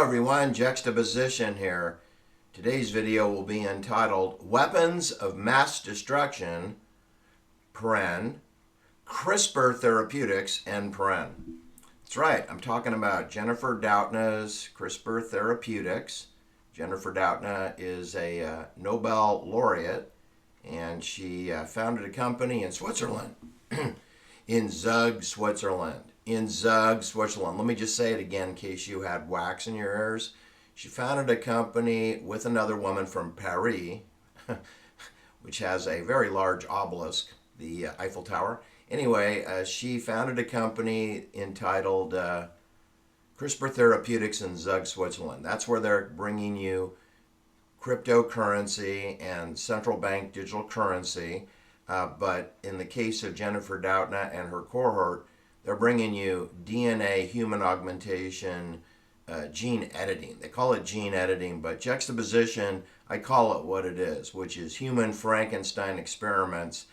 everyone, Juxtaposition here. Today's video will be entitled Weapons of Mass Destruction, CRISPR Therapeutics, That's right, I'm talking about Jennifer Doudna's CRISPR Therapeutics. Jennifer Doudna is a Nobel laureate, and she founded a company in Switzerland, in Zug, Switzerland. Let me just say it again in case you had wax in your ears. She founded a company with another woman from Paris, which has a very large obelisk, the Eiffel Tower. Anyway, she founded a company entitled CRISPR Therapeutics in Zug, Switzerland. That's where they're bringing you cryptocurrency and central bank digital currency. But in the case of Jennifer Doudna and her cohort, they're bringing you DNA, human augmentation, gene editing. They call it gene editing, but Juxtaposition, I call it what it is, which is human Frankenstein experiments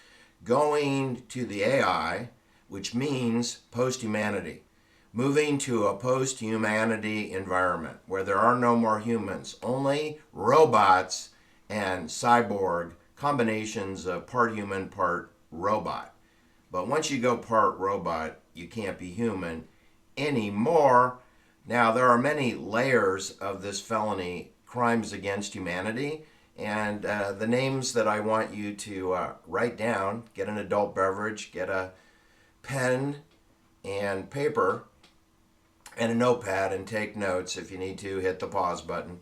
going to the AI, which means post-humanity. Moving to a post-humanity environment where there are no more humans, only robots and cyborg combinations of part human, part robot. But once you go part robot, you can't be human anymore. Now, there are many layers of this felony, crimes against humanity, and the names that I want you to write down, get an adult beverage, get a pen and paper, and a notepad, and take notes. If you need to, hit the pause button.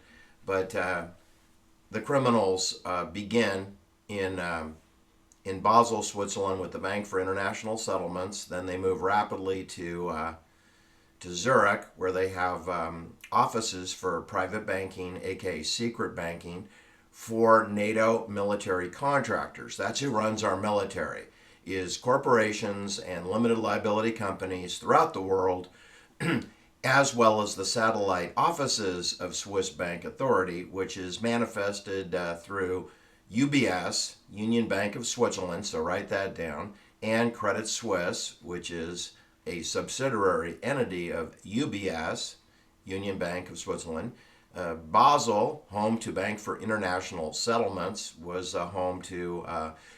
But the criminals begin in Basel, Switzerland, with the Bank for International Settlements. Then they move rapidly to Zurich, where they have offices for private banking, aka secret banking, for NATO military contractors. That's who runs our military, is corporations and limited liability companies throughout the world, as well as the satellite offices of Swiss Bank Authority, which is manifested through UBS, Union Bank of Switzerland, so write that down, and Credit Suisse, which is a subsidiary entity of UBS, Union Bank of Switzerland. Basel, home to Bank for International Settlements, was home to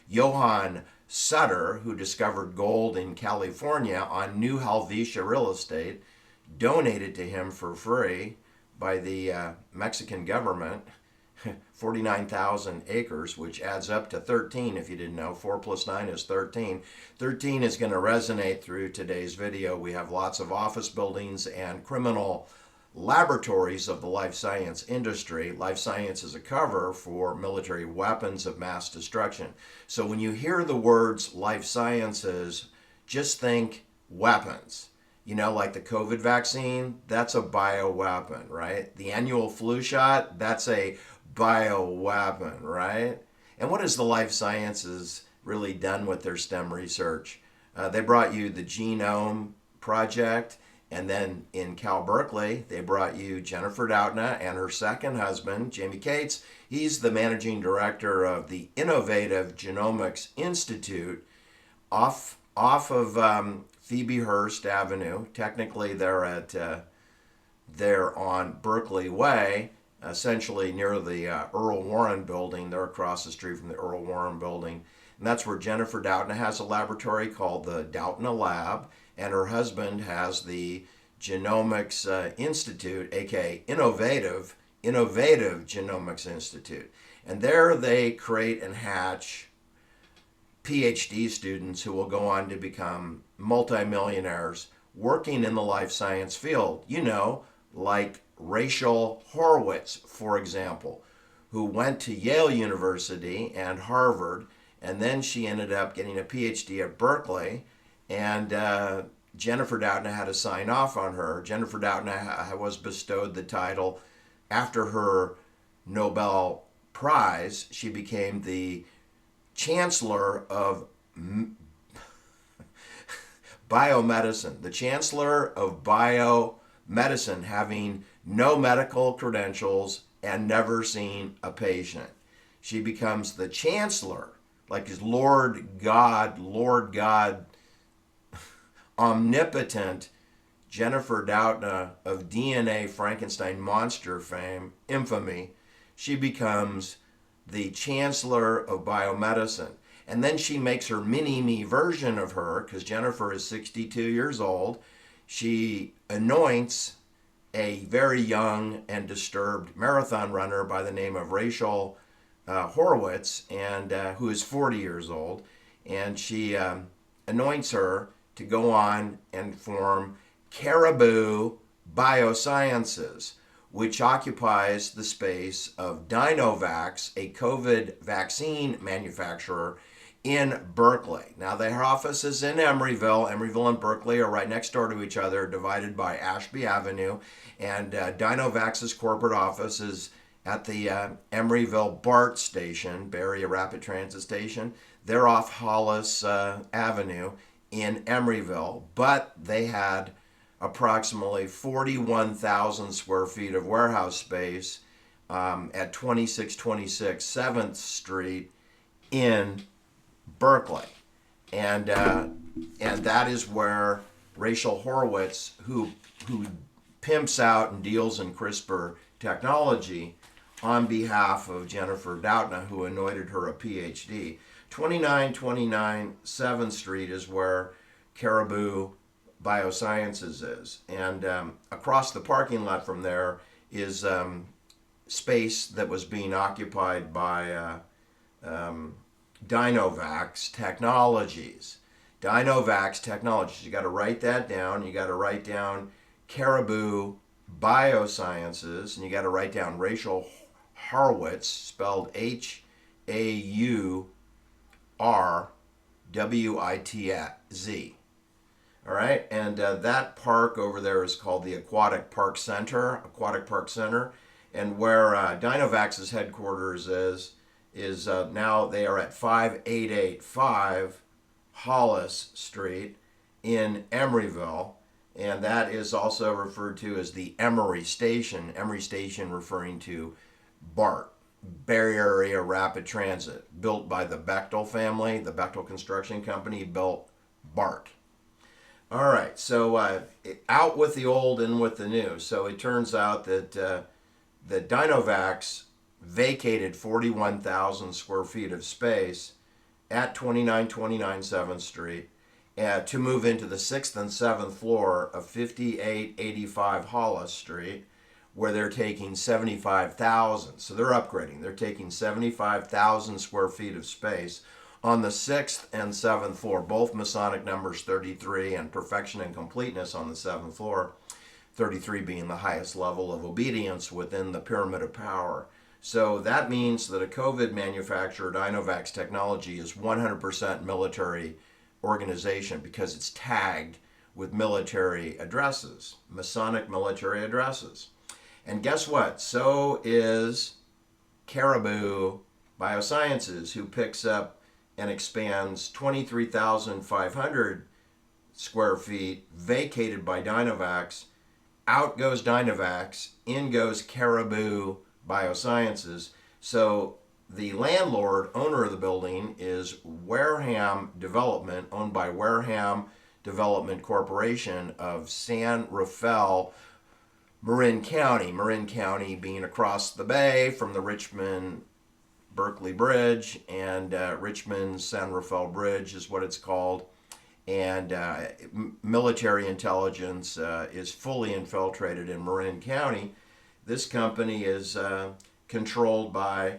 Johann Sutter, who discovered gold in California on New Helvetia real estate, donated to him for free by the Mexican government. 49,000 acres, which adds up to 13 if you didn't know. 4 plus 9 is 13. 13 is going to resonate through today's video. We have lots of office buildings and criminal laboratories of the life science industry. Life science is a cover for military weapons of mass destruction. So when you hear the words life sciences, just think weapons. You know, like the COVID vaccine, that's a bioweapon, right? The annual flu shot, that's a bioweapon, right? And what has the life sciences really done with their STEM research? They brought you the Genome Project, and then in Cal Berkeley, they brought you Jennifer Doudna and her second husband, Jamie Cates. He's the managing director of the Innovative Genomics Institute off of Phoebe Hearst Avenue. Technically, they're on Berkeley Way, essentially near the Earl Warren building. They're across the street from the Earl Warren building. And that's where Jennifer Doudna has a laboratory called the Doudna Lab, and her husband has the Genomics Institute, aka Innovative Genomics Institute. And there they create and hatch PhD students who will go on to become multimillionaires working in the life science field. You know, like Rachel Horowitz, for example, who went to Yale University and Harvard, and then she ended up getting a PhD at Berkeley, and Jennifer Doudna had to sign off on her. Jennifer Doudna was bestowed the title after her Nobel Prize. She became the Chancellor of Biomedicine, the Chancellor of Biomedicine, having no medical credentials and never seen a patient. She becomes the Chancellor, like his Lord God, omnipotent Jennifer Doudna of DNA Frankenstein monster fame, infamy, she becomes the chancellor of biomedicine. And then she makes her mini-me version of her, because Jennifer is 62 years old. She anoints a very young and disturbed marathon runner by the name of Rachel Horowitz, and who is 40 years old. And she anoints her to go on and form Caribou Biosciences, which occupies the space of Dinovax, a COVID vaccine manufacturer in Berkeley. Now, their office is in Emeryville. Emeryville and Berkeley are right next door to each other, divided by Ashby Avenue. And Dinovax's corporate office is at the Emeryville BART station, Bay Area Rapid Transit Station. They're off Hollis Avenue in Emeryville, but they had approximately 41,000 square feet of warehouse space at 2626 7th Street in Berkeley. And that is where Rachel Horowitz, who pimps out and deals in CRISPR technology on behalf of Jennifer Doudna, who anointed her a PhD. 2929 7th Street is where Caribou Biosciences is. And across the parking lot from there is space that was being occupied by Dinovax Technologies. Dinovax Technologies. You got to write that down. You got to write down Caribou Biosciences, and you got to write down Rachel Horowitz, spelled HAURWITZ. All right, and that park over there is called the Aquatic Park Center. And where Dinovax's headquarters is now they are at 5885 Hollis Street in Emeryville, and that is also referred to as the Emory Station. Emory Station referring to BART, Bay Area Rapid Transit, built by the Bechtel family. The Bechtel Construction Company built BART. All right, so out with the old, in with the new. So it turns out that that Dinovax vacated 41,000 square feet of space at 2929 7th Street to move into the 6th and 7th floor of 5885 Hollis Street, where they're taking 75,000. So they're upgrading. They're taking 75,000 square feet of space on the 6th and 7th floor, both Masonic numbers 33 and perfection and completeness on the 7th floor, 33 being the highest level of obedience within the pyramid of power. So that means that a COVID manufacturer, Dinovax Technology, is 100% military organization because it's tagged with military addresses, Masonic military addresses. And guess what? So is Caribou Biosciences, who picks up and expands 23,500 square feet vacated by Dinovax. Out goes Dinovax, in goes Caribou Biosciences. So the landlord, owner of the building, is Wareham Development, owned by Wareham Development Corporation of San Rafael, Marin County. Marin County being across the bay from the Richmond Berkeley Bridge, and Richmond San Rafael Bridge is what it's called. And military intelligence is fully infiltrated in Marin County. This company is controlled by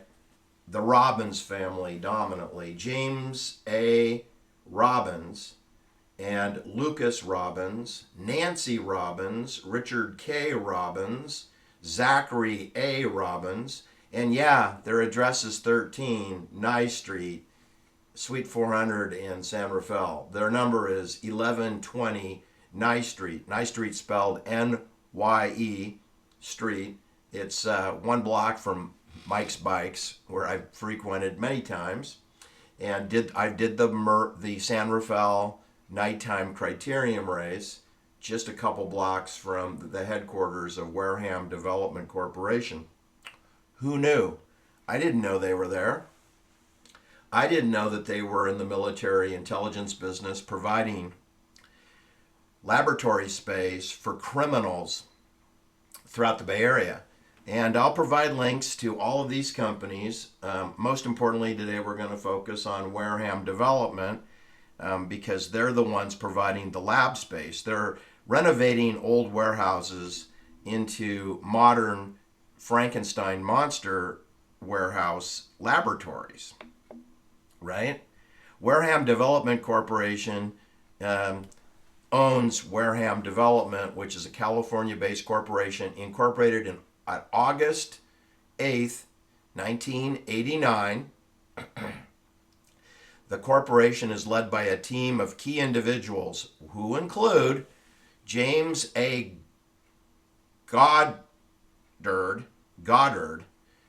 the Robbins family dominantly. James A. Robbins and Lucas Robbins, Nancy Robbins, Richard K. Robbins, Zachary A. Robbins, and yeah, their address is 13 Nye Street, Suite 400 in San Rafael. Their number is 1120 Nye Street. Nye Street spelled N-Y-E Street. It's one block from Mike's Bikes, where I've frequented many times, and I did the San Rafael nighttime criterium race just a couple blocks from the headquarters of Wareham Development Corporation. Who knew? I didn't know they were there. I didn't know that they were in the military intelligence business, providing laboratory space for criminals throughout the Bay Area. And I'll provide links to all of these companies. Most importantly, today we're going to focus on Wareham Development because they're the ones providing the lab space. They're renovating old warehouses into modern Frankenstein monster warehouse laboratories, right? Wareham Development Corporation owns Wareham Development, which is a California-based corporation incorporated on August 8th, 1989. The corporation is led by a team of key individuals who include James A. Goddard,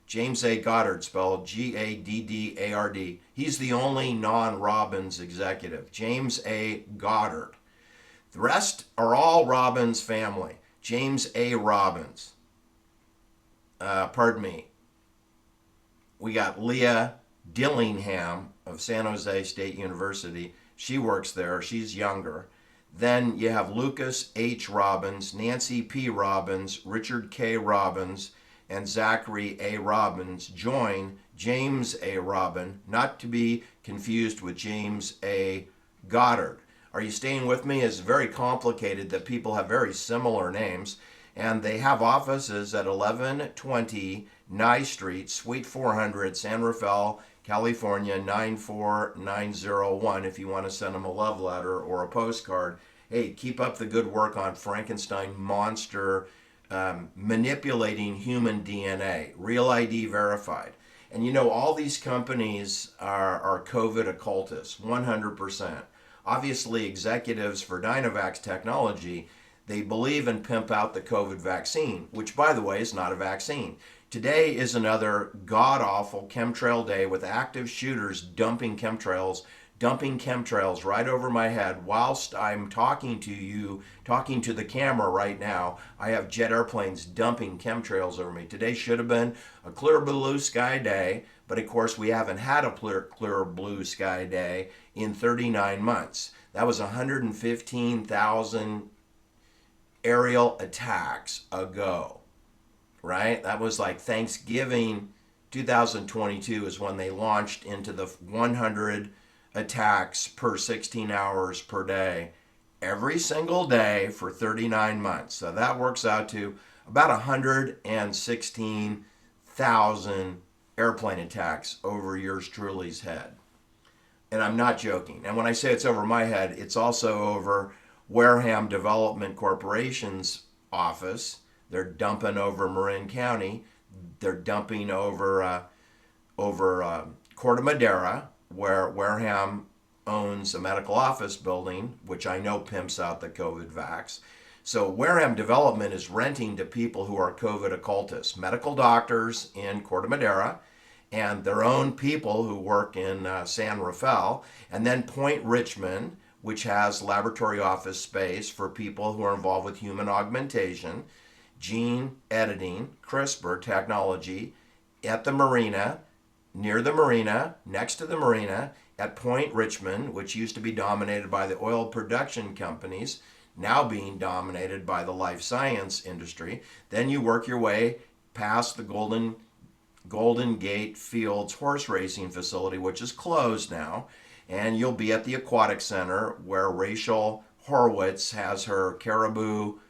James A. Goddard, spelled Gaddard. He's the only non-Robbins executive, James A. Goddard. The rest are all Robbins family. James A. Robbins. We got Leah Dillingham of San Jose State University. She works there. She's younger. Then you have Lucas H. Robbins, Nancy P. Robbins, Richard K. Robbins, and Zachary A. Robbins join James A. Robin, not to be confused with James A. Goddard. Are you staying with me? It's very complicated that people have very similar names, and they have offices at 1120 Nye Street, Suite 400, San Rafael, California, 94901 if you want to send them a love letter or a postcard. Hey, keep up the good work on Frankenstein monster manipulating human DNA, Real ID verified. And you know, all these companies are COVID occultists, 100%. Obviously, executives for Dynavax Technology, they believe and pimp out the COVID vaccine, which, by the way, is not a vaccine. Today is another god-awful chemtrail day with active shooters dumping chemtrails right over my head whilst I'm talking to you, talking to the camera right now. I have jet airplanes dumping chemtrails over me. Today should have been a clear blue sky day, but of course we haven't had a clear blue sky day in 39 months. That was 115,000 aerial attacks ago, right? That was like Thanksgiving 2022 is when they launched into the 100 attacks per 16 hours per day, every single day for 39 months. So that works out to about 116,000 airplane attacks over yours truly's head. And I'm not joking. And when I say it's over my head, it's also over Wareham Development Corporation's office. They're dumping over Marin County. They're dumping over Corte Madera, where Wareham owns a medical office building, which I know pimps out the COVID vax. So Wareham Development is renting to people who are COVID occultists, medical doctors in Corte Madera, and their own people who work in San Rafael, and then Point Richmond, which has laboratory office space for people who are involved with human augmentation, gene editing, CRISPR technology at the marina, near the marina, next to the marina, at Point Richmond, which used to be dominated by the oil production companies, now being dominated by the life science industry. Then you work your way past the Golden Gate Fields horse racing facility, which is closed now, and you'll be at the Aquatic Center where Rachel Horowitz has her Caribou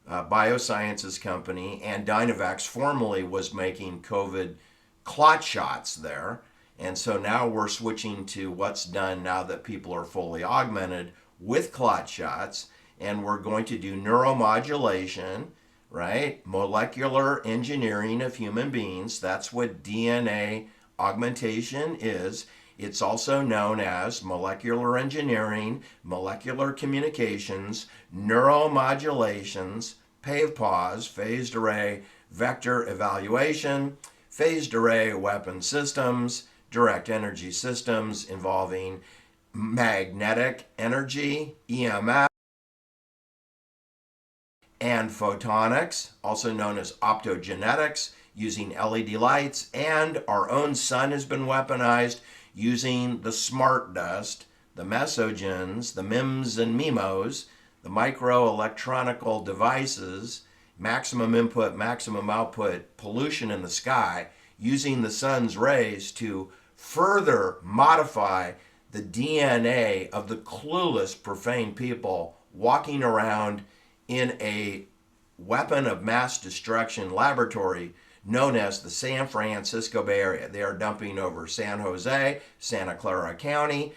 Biosciences company, and Dynavax formerly was making COVID clot shots there. And so now we're switching to what's done now that people are fully augmented with clot shots, and we're going to do neuromodulation, right? Molecular engineering of human beings. That's what DNA augmentation is. It's also known as molecular engineering, molecular communications, neuromodulations, PAVPAWS, phased array vector evaluation, phased array weapon systems, direct energy systems involving magnetic energy, EMF, and photonics, also known as optogenetics, using LED lights, and our own sun has been weaponized using the smart dust, the mesogens, the MIMS and MIMOs, the microelectronical devices, maximum input, maximum output, pollution in the sky, using the sun's rays to further modify the DNA of the clueless, profane people walking around in a weapon of mass destruction laboratory known as the San Francisco Bay Area. They are dumping over San Jose, Santa Clara County,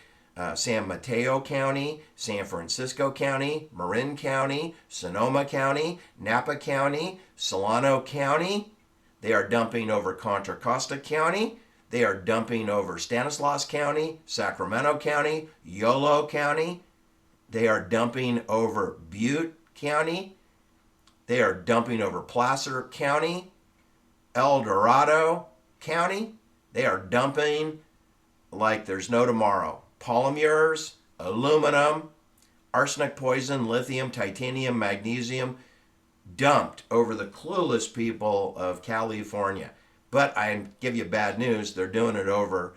San Mateo County, San Francisco County, Marin County, Sonoma County, Napa County, Solano County. They are dumping over Contra Costa County. They are dumping over Stanislaus County, Sacramento County, Yolo County. They are dumping over Butte County. They are dumping over Placer County, El Dorado County. They are dumping like there's no tomorrow. Polymers, aluminum, arsenic poison, lithium, titanium, magnesium, dumped over the clueless people of California. But I give you bad news, they're doing it over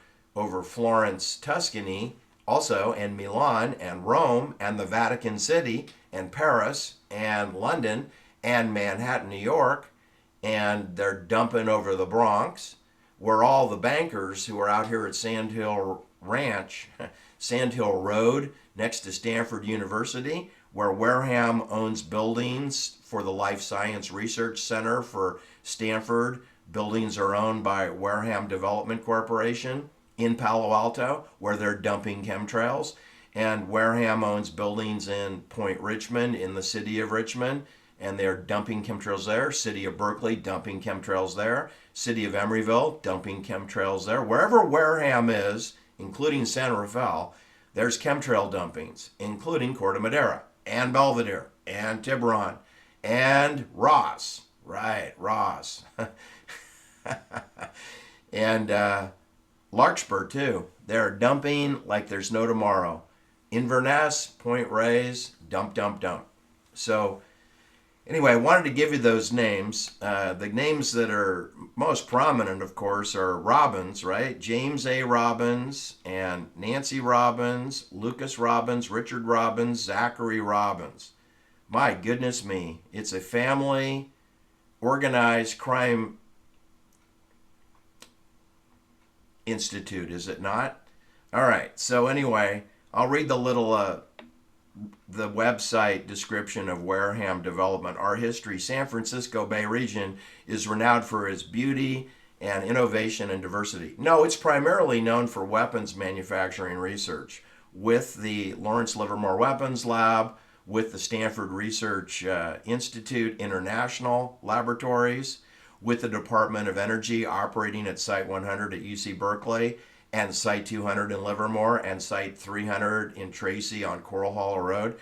Florence, Tuscany, also, and Milan, and Rome, and the Vatican City, and Paris, and London, and Manhattan, New York, and they're dumping over the Bronx, where all the bankers who are out here at Sand Hill Ranch, Sand Hill Road, next to Stanford University, where Wareham owns buildings for the Life Science Research Center for Stanford. Buildings are owned by Wareham Development Corporation in Palo Alto, where they're dumping chemtrails. And Wareham owns buildings in Point Richmond, in the city of Richmond, and they're dumping chemtrails there. City of Berkeley, dumping chemtrails there. City of Emeryville, dumping chemtrails there. Wherever Wareham is, including San Rafael, there's chemtrail dumpings, including Corte Madera, and Belvedere, and Tiburon, and Ross. Right, Ross. And Larkspur, too. They're dumping like there's no tomorrow. Inverness, Point Reyes, dump, dump, dump. So, anyway, I wanted to give you those names. The names that are most prominent, of course, are Robbins, right? James A. Robbins and Nancy Robbins, Lucas Robbins, Richard Robbins, Zachary Robbins. My goodness me. It's a family organized crime institute, is it not? All right. So anyway, I'll read the little the website description of Wareham Development. Our history: San Francisco Bay region is renowned for its beauty and innovation and diversity. No, it's primarily known for weapons manufacturing research with the Lawrence Livermore Weapons Lab, with the Stanford Research Institute International Laboratories, with the Department of Energy operating at Site 100 at UC Berkeley, and Site 200 in Livermore, and Site 300 in Tracy on Coral Hollow Road.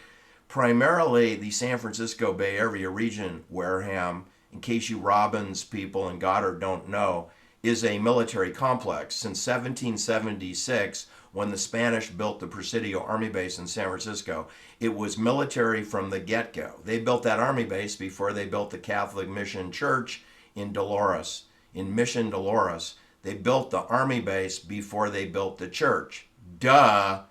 Primarily the San Francisco Bay Area region, Wareham, in case you Robbins people and Goddard don't know, is a military complex. Since 1776, when the Spanish built the Presidio Army Base in San Francisco, it was military from the get-go. They built that Army base before they built the Catholic Mission Church in Dolores, in Mission Dolores. They built the Army base before they built the church. Duh!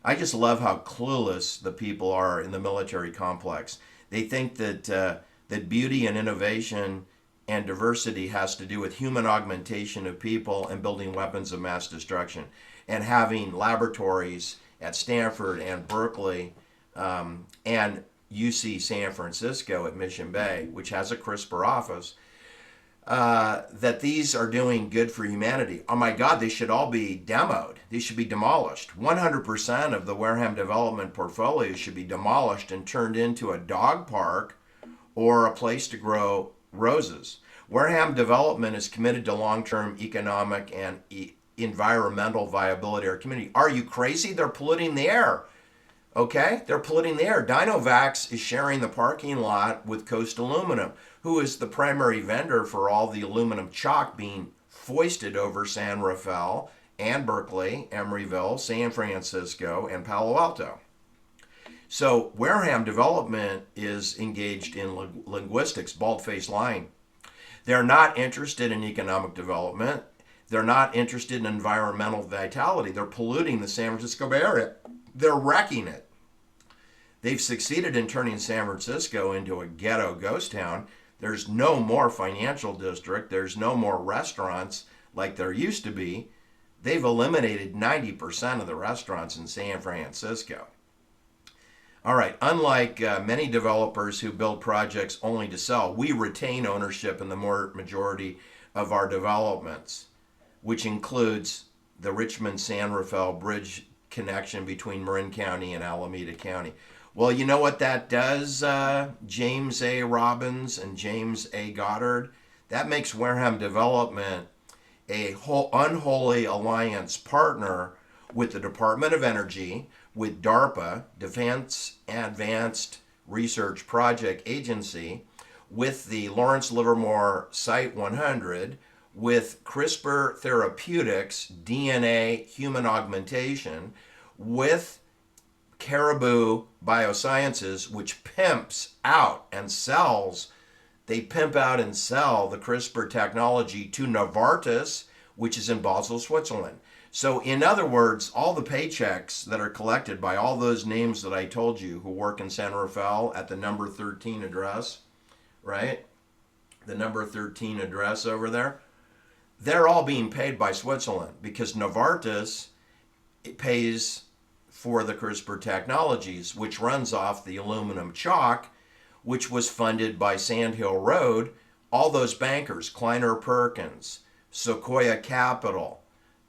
I just love how clueless the people are in the military complex. They think that that beauty and innovation and diversity has to do with human augmentation of people and building weapons of mass destruction, and having laboratories at Stanford and Berkeley and UC San Francisco at Mission Bay, which has a CRISPR office, that these are doing good for humanity. Oh my God, they should all be demoed. These should be demolished. 100% of the Wareham Development portfolio should be demolished and turned into a dog park or a place to grow roses. Wareham Development is committed to long-term economic and environmental viability of our community. Are you crazy? They're polluting the air. Okay? They're polluting the air. Dinovax is sharing the parking lot with Coast Aluminum, who is the primary vendor for all the aluminum chalk being foisted over San Rafael and Berkeley, Emeryville, San Francisco, and Palo Alto. So Wareham Development is engaged in linguistics, bald-faced lying. They're not interested in economic development. They're not interested in environmental vitality. They're polluting the San Francisco Bay Area. They're wrecking it. They've succeeded in turning San Francisco into a ghetto ghost town. There's no more financial district. There's no more restaurants like there used to be. They've eliminated 90% of the restaurants in San Francisco. All right, unlike many developers who build projects only to sell, we retain ownership in the majority of our developments, which includes the Richmond-San Rafael Bridge connection between Marin County and Alameda County. Well, you know what that does, James A. Robbins and James A. Goddard? That makes Wareham Development a unholy alliance partner with the Department of Energy, with DARPA, Defense Advanced Research Project Agency, with the Lawrence Livermore Site 100, with CRISPR Therapeutics, DNA human augmentation, with Caribou Biosciences, which pimps out and sells. They pimp out and sell the CRISPR technology to Novartis, which is in Basel, Switzerland. So in other words, all the paychecks that are collected by all those names that I told you who work in San Rafael at the number 13 address, right? The number 13 address over there, they're all being paid by Switzerland because Novartis pays for the CRISPR technologies, which runs off the aluminum chalk, which was funded by Sand Hill Road, all those bankers, Kleiner Perkins, Sequoia Capital,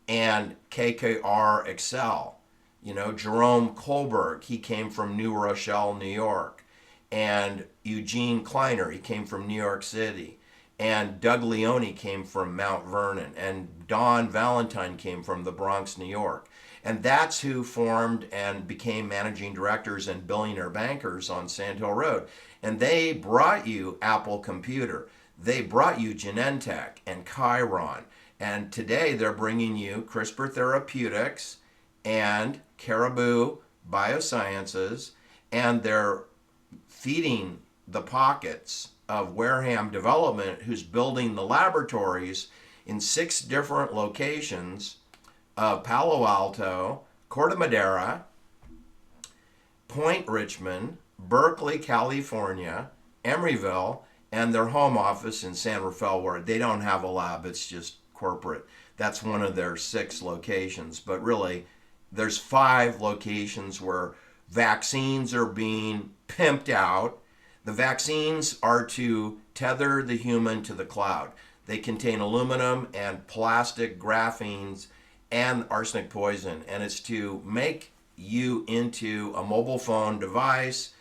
and KKR Excel. You know, Jerome Kohlberg, he came from New Rochelle, New York. And Eugene Kleiner, he came from New York City. And Doug Leone came from Mount Vernon. And Don Valentine came from the Bronx, New York. And that's who formed and became managing directors and billionaire bankers on Sand Hill Road. And they brought you Apple Computer. They brought you Genentech and Chiron. And today they're bringing you CRISPR Therapeutics and Caribou Biosciences, and they're feeding the pockets of Wareham Development, who's building the laboratories in 6 different locations of Palo Alto, Corte Madera, Point Richmond, Berkeley, California, Emeryville, and their home office in San Rafael, where they don't have a lab, it's just corporate. That's one of their 6 locations. But really, there's 5 locations where vaccines are being pimped out. The vaccines are to tether the human to the cloud. They contain aluminum and plastic graphenes and arsenic poison, and it's to make you into a mobile phone device.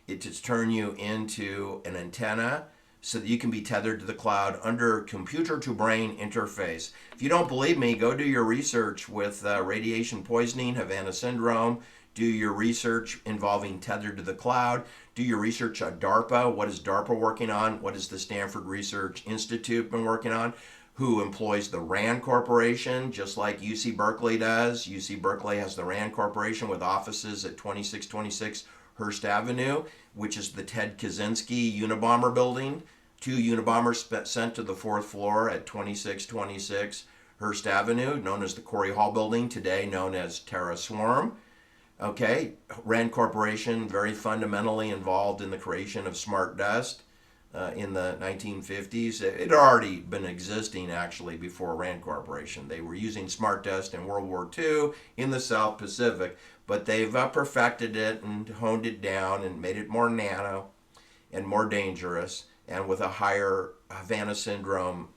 It's to turn you into an antenna so that you can be tethered to the cloud under computer to brain interface. If you don't believe me, go do your research with radiation poisoning, Havana syndrome. Do your research involving tethered to the cloud. Do your research on DARPA. What is DARPA working on? What is the Stanford Research Institute been working on? Who employs the RAND Corporation, just like UC Berkeley does. UC Berkeley has the RAND Corporation with offices at 2626 Hearst Avenue, which is the Ted Kaczynski Unabomber building. 2 Unabombers sent to the 4th floor at 2626 Hearst Avenue, known as the Corey Hall building, today known as Terra Swarm. Okay, RAND Corporation, very fundamentally involved in the creation of smart dust in the 1950s. It had already been existing actually before RAND Corporation. They were using smart dust in World War II in the South Pacific, but they've perfected it and honed it down and made it more nano and more dangerous and with a higher Havana syndrome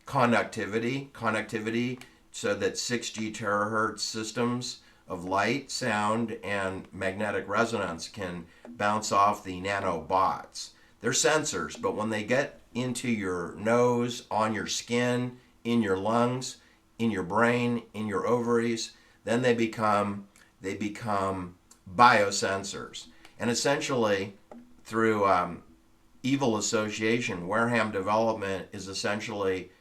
connectivity so that 6G terahertz systems of light, sound, and magnetic resonance can bounce off the nanobots. They're sensors, but when they get into your nose, on your skin, in your lungs, in your brain, in your ovaries, then they become biosensors. And essentially, through evil association, Wareham Development is essentially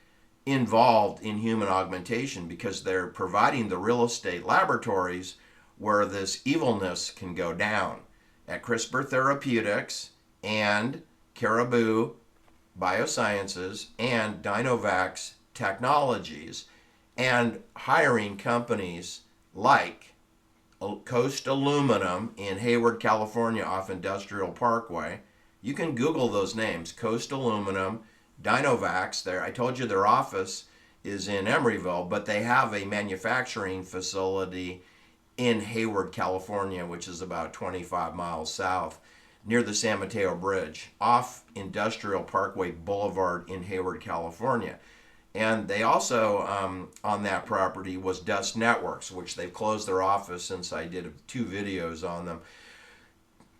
involved in human augmentation because they're providing the real estate laboratories where this evilness can go down at CRISPR Therapeutics and Caribou Biosciences and Dinovax Technologies, and hiring companies like Coast Aluminum in Hayward, California, off Industrial Parkway. You can Google those names, Coast Aluminum, Dinovax. There, I told you their office is in Emeryville, but they have a manufacturing facility in Hayward, California, which is about 25 miles south, near the San Mateo Bridge, off Industrial Parkway Boulevard in Hayward, California. And they also, on that property, was Dust Networks, which they've closed their office since I did 2 videos on them.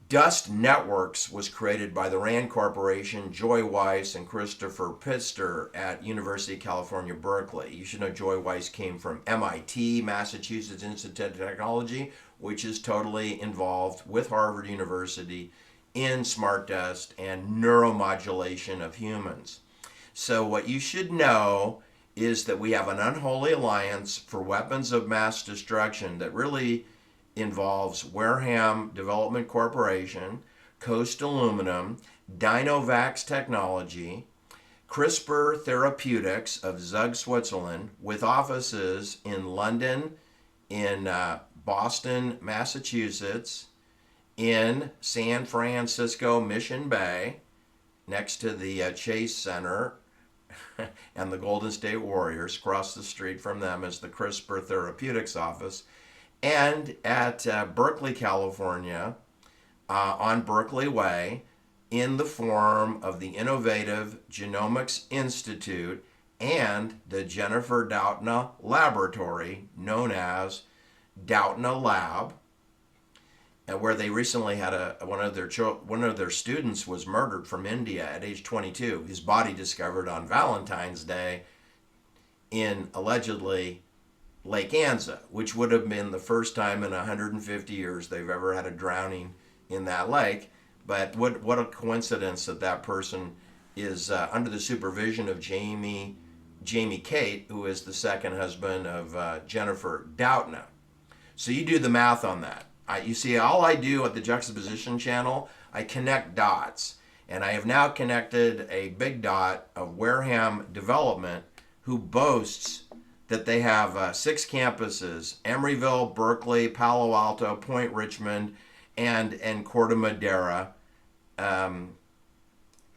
Dust Networks was created by the Rand Corporation, Joy Weiss, and Christopher Pitster at University of California, Berkeley. You should know Joy Weiss came from MIT, Massachusetts Institute of Technology, which is totally involved with Harvard University in smart dust and neuromodulation of humans. So what you should know is that we have an unholy alliance for weapons of mass destruction that really involves Wareham Development Corporation, Coast Aluminum, Dinovax Technology, CRISPR Therapeutics of Zug, Switzerland, with offices in London, in Boston, Massachusetts, in San Francisco, Mission Bay, next to the Chase Center and the Golden State Warriors. Across the street from them is the CRISPR Therapeutics office. And at Berkeley, California, on Berkeley Way, in the form of the Innovative Genomics Institute and the Jennifer Doudna Laboratory, known as Doudna Lab, where they recently had one of their students was murdered from India at age 22. His body discovered on Valentine's Day in allegedly Lake Anza, which would have been the first time in 150 years they've ever had a drowning in that lake. But what a coincidence that person is under the supervision of Jamie Kate, who is the second husband of Jennifer Doudna. So you do the math on that. You see, all I do at the Juxtaposition channel, I connect dots. And I have now connected a big dot of Wareham Development, who boasts that they have 6 campuses: Emeryville, Berkeley, Palo Alto, Point Richmond, and Corte Madera, and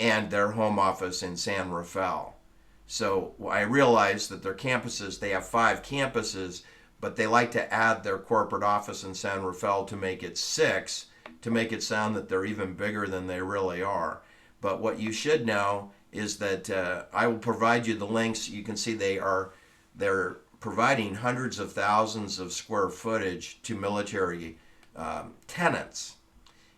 their home office in San Rafael. So I realized that their campuses, they have 5 campuses, but they like to add their corporate office in San Rafael to make it 6, to make it sound that they're even bigger than they really are. But what you should know is that I will provide you the links. You can see they're providing hundreds of thousands of square footage to military tenants.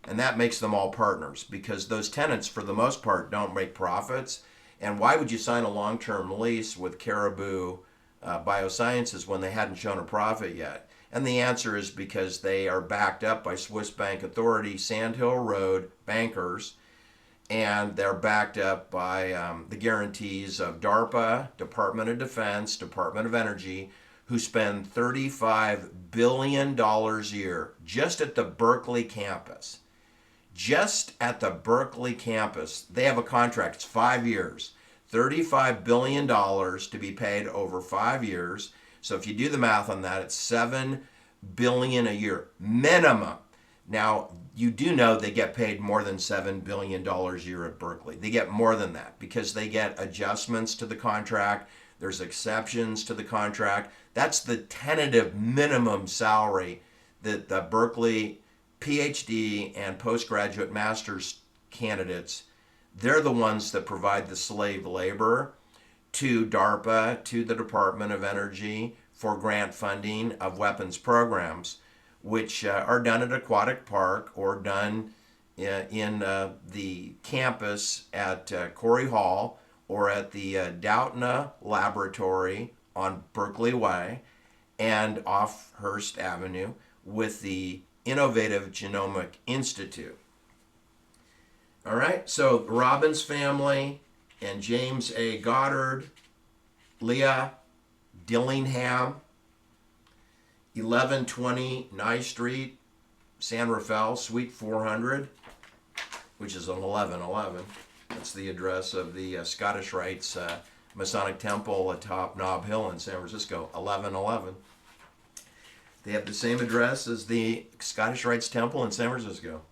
And that makes them all partners, because those tenants, for the most part, don't make profits. And why would you sign a long-term lease with Caribou Biosciences when they hadn't shown a profit yet? And the answer is because they are backed up by Swiss Bank Authority, Sand Hill Road bankers, and they're backed up by the guarantees of DARPA, Department of Defense, Department of Energy, who spend $35 billion a year just at the Berkeley campus. Just at the Berkeley campus, they have a contract. It's 5 years. $35 billion to be paid over 5 years. So if you do the math on that, it's $7 billion a year minimum. Now, you do know they get paid more than $7 billion a year at Berkeley. They get more than that because they get adjustments to the contract. There's exceptions to the contract. That's the tentative minimum salary that the Berkeley PhD and postgraduate master's candidates, they're the ones that provide the slave labor to DARPA, to the Department of Energy for grant funding of weapons programs, which are done at Aquatic Park or done in the campus at Corey Hall or at the Doudna Laboratory on Berkeley Way and off Hearst Avenue with the Innovative Genomic Institute. All right, so Robbins family and James A. Goddard, Leah Dillingham, 1120 Nye Street, San Rafael, Suite 400, which is an 1111. That's the address of the Scottish Rites Masonic Temple atop Nob Hill in San Francisco, 1111. They have the same address as the Scottish Rites Temple in San Francisco.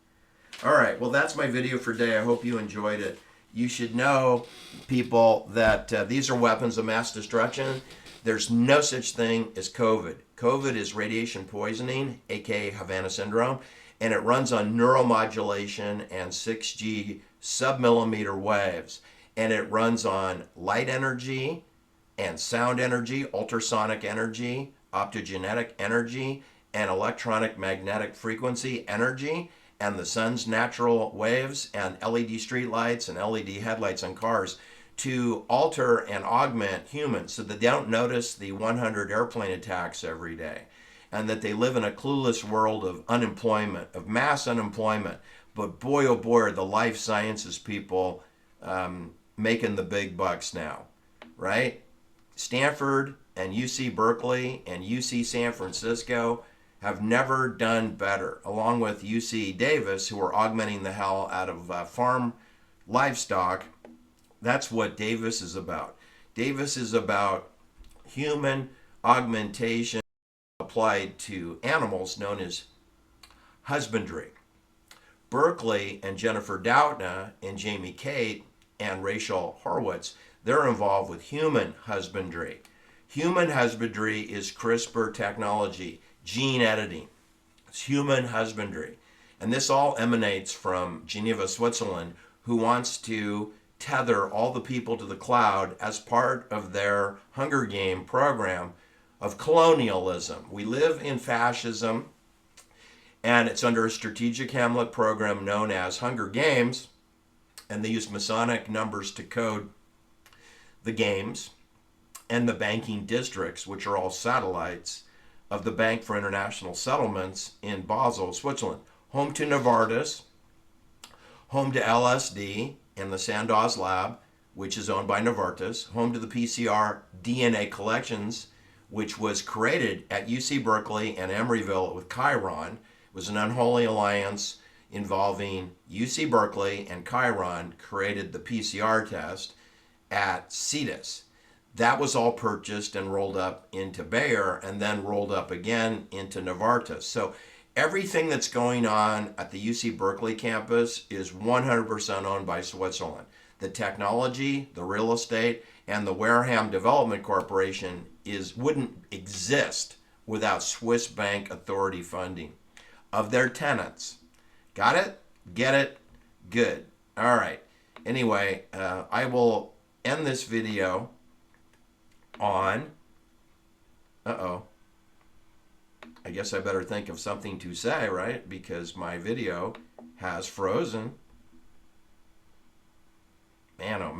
All right, well, that's my video for today. I hope you enjoyed it. You should know, people, that these are weapons of mass destruction. There's no such thing as COVID. COVID is radiation poisoning, aka Havana syndrome, and it runs on neuromodulation and 6G submillimeter waves. And it runs on light energy and sound energy, ultrasonic energy, optogenetic energy, and electronic magnetic frequency energy, and the sun's natural waves, and LED streetlights and LED headlights on cars to alter and augment humans so that they don't notice the 100 airplane attacks every day, and that they live in a clueless world of unemployment, of mass unemployment. But boy, oh boy, are the life sciences people making the big bucks now, right? Stanford and UC Berkeley and UC San Francisco have never done better, along with UC Davis, who are augmenting the hell out of farm livestock. That's what Davis is about. Davis is about human augmentation applied to animals, known as husbandry. Berkeley and Jennifer Doudna and Jamie Kate and Rachel Horowitz, they're involved with human husbandry. Human husbandry is CRISPR technology, gene editing. It's human husbandry. And this all emanates from Geneva, Switzerland, who wants to tether all the people to the cloud as part of their Hunger Game program of colonialism. We live in fascism, and it's under a strategic Hamlet program known as Hunger Games, and they use Masonic numbers to code the games and the banking districts, which are all satellites of the Bank for International Settlements in Basel, Switzerland. Home to Novartis, home to LSD and the Sandoz Lab, which is owned by Novartis, home to the PCR DNA collections, which was created at UC Berkeley and Emeryville with Chiron. It was an unholy alliance involving UC Berkeley and Chiron created the PCR test at CETUS. That was all purchased and rolled up into Bayer and then rolled up again into Novartis. So everything that's going on at the UC Berkeley campus is 100% owned by Switzerland. The technology, the real estate, and the Wareham Development Corporation wouldn't exist without Swiss bank authority funding of their tenants. Got it? Get it? Good. All right. Anyway, I will end this video on, I guess I better think of something to say, right? Because my video has frozen. Man, oh man.